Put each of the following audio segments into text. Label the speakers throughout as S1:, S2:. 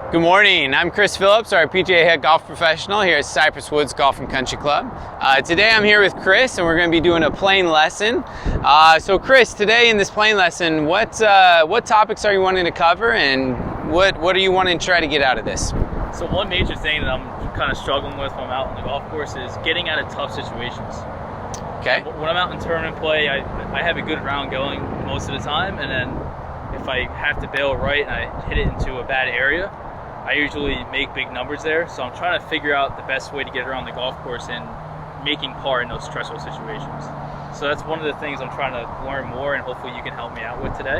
S1: Good morning, I'm Chris Phillips, our PGA head golf professional here at Cypress Woods Golf and Country Club. Today I'm here with Chris and we're going to be doing a playing lesson. So Chris, today in this playing lesson, what topics are you wanting to cover and what are you wanting to try to get out of this?
S2: So one major thing that I'm kind of struggling with when I'm out on the golf course is getting out of tough situations.
S1: Okay.
S2: When I'm out in tournament play, I have a good round going most of the time, and then if I have to bail right and I hit it into a bad area, I usually make big numbers there. So I'm trying to figure out the best way to get around the golf course and making par in those stressful situations. So that's one of the things I'm trying to learn more, and hopefully you can help me out with today.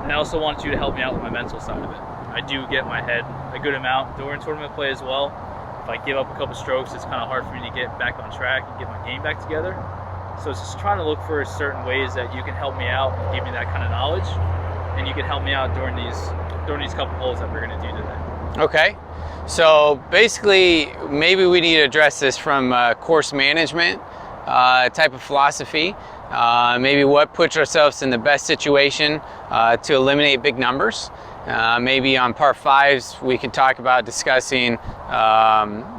S2: And I also want you to help me out with my mental side of it. I do get my head a good amount during tournament play as well. If I give up a couple strokes, it's kind of hard for me to get back on track and get my game back together. So it's just trying to look for certain ways that you can help me out and give me that kind of knowledge, and you can help me out during these couple holes that we're going to do today.
S1: Okay. So basically, maybe we need to address this from course management type of philosophy. Maybe what puts ourselves in the best situation to eliminate big numbers. Maybe on par fives we could talk about discussing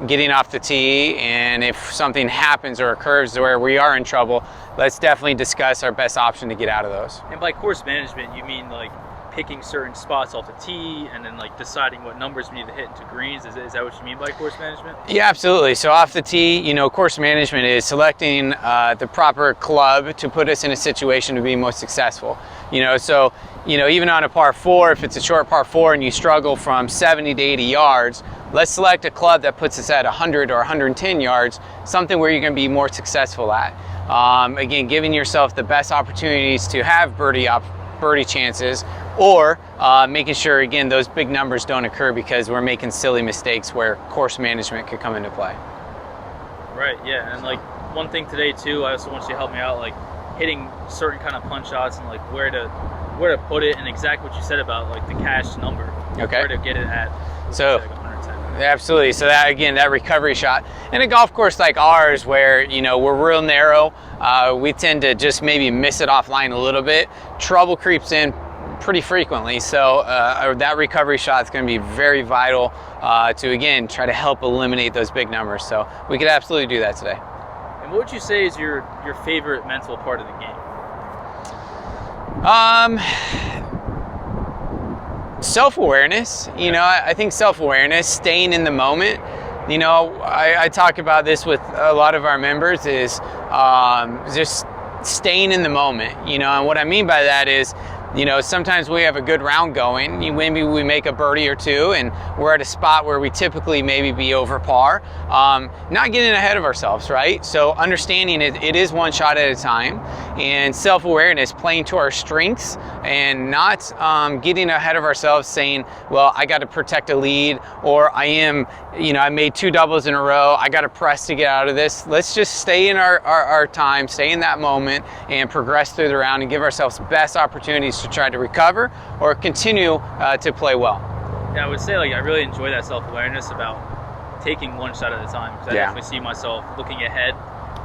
S1: getting off the tee, and if something happens or occurs where we are in trouble, let's definitely discuss our best option to get out of those.
S2: And by course management, you mean like picking certain spots off the tee and then like deciding what numbers we need to hit into greens? Is that what you mean by course management?
S1: Yeah, absolutely. So off the tee, course management is selecting the proper club to put us in a situation to be most successful. Even on a par 4, if it's a short par 4 and you struggle from 70 to 80 yards, let's select a club that puts us at 100 or 110 yards, something where you're going to be more successful at. Again, giving yourself the best opportunities to have birdie chances, or making sure, again, those big numbers don't occur because we're making silly mistakes where course management could come into play.
S2: Right, yeah, and like one thing today too, I also want you to help me out, like hitting certain kind of punch shots and like where to put it, and exactly what you said about like the cash number.
S1: Okay.
S2: Where to get it at.
S1: So,
S2: like 110.
S1: Absolutely. So that, again, that recovery shot. In a golf course like ours where, we're real narrow, we tend to just maybe miss it offline a little bit. Trouble creeps in pretty frequently. So that recovery shot is going to be very vital to, again, try to help eliminate those big numbers. So we could absolutely do that today.
S2: And what would you say is your favorite mental part of the game?
S1: Self-awareness. I think self-awareness, staying in the moment. I talk about this with a lot of our members, is just staying in the moment. And what I mean by that is, sometimes we have a good round going, maybe we make a birdie or two and we're at a spot where we typically maybe be over par, not getting ahead of ourselves, right? So understanding it is one shot at a time, and self-awareness, playing to our strengths and not getting ahead of ourselves saying, well, I got to protect a lead, or I made 2 doubles in a row, I got to press to get out of this. Let's just stay in our time, stay in that moment, and progress through the round and give ourselves best opportunities to try to recover or continue to play well.
S2: Yeah, I would say I really enjoy that self-awareness about taking one shot at a time, because I definitely see myself looking ahead.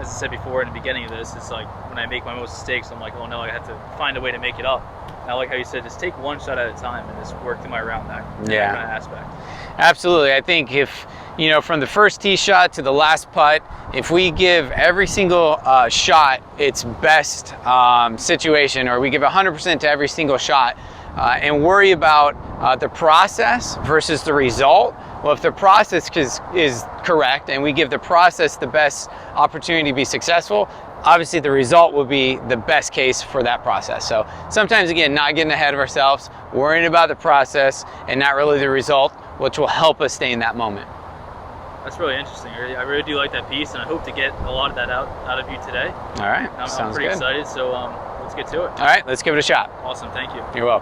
S2: As I said before in the beginning of this, it's like when I make my most mistakes, I'm like, oh no, I have to find a way to make it up. And I like how you said, just take one shot at a time and just work through my round that kind of aspect.
S1: Absolutely. I think if, from the first tee shot to the last putt, if we give every single shot its best situation, or we give 100% to every single shot, and worry about the process versus the result. Well, if the process is correct and we give the process the best opportunity to be successful, obviously the result will be the best case for that process. So sometimes, again, not getting ahead of ourselves, worrying about the process and not really the result, which will help us stay in that moment.
S2: That's really interesting. I really do like that piece, and I hope to get a lot of that out of you today.
S1: All right.
S2: I'm pretty excited, so let's get to it.
S1: All right, let's give it a shot.
S2: Awesome, thank you.
S1: You're welcome.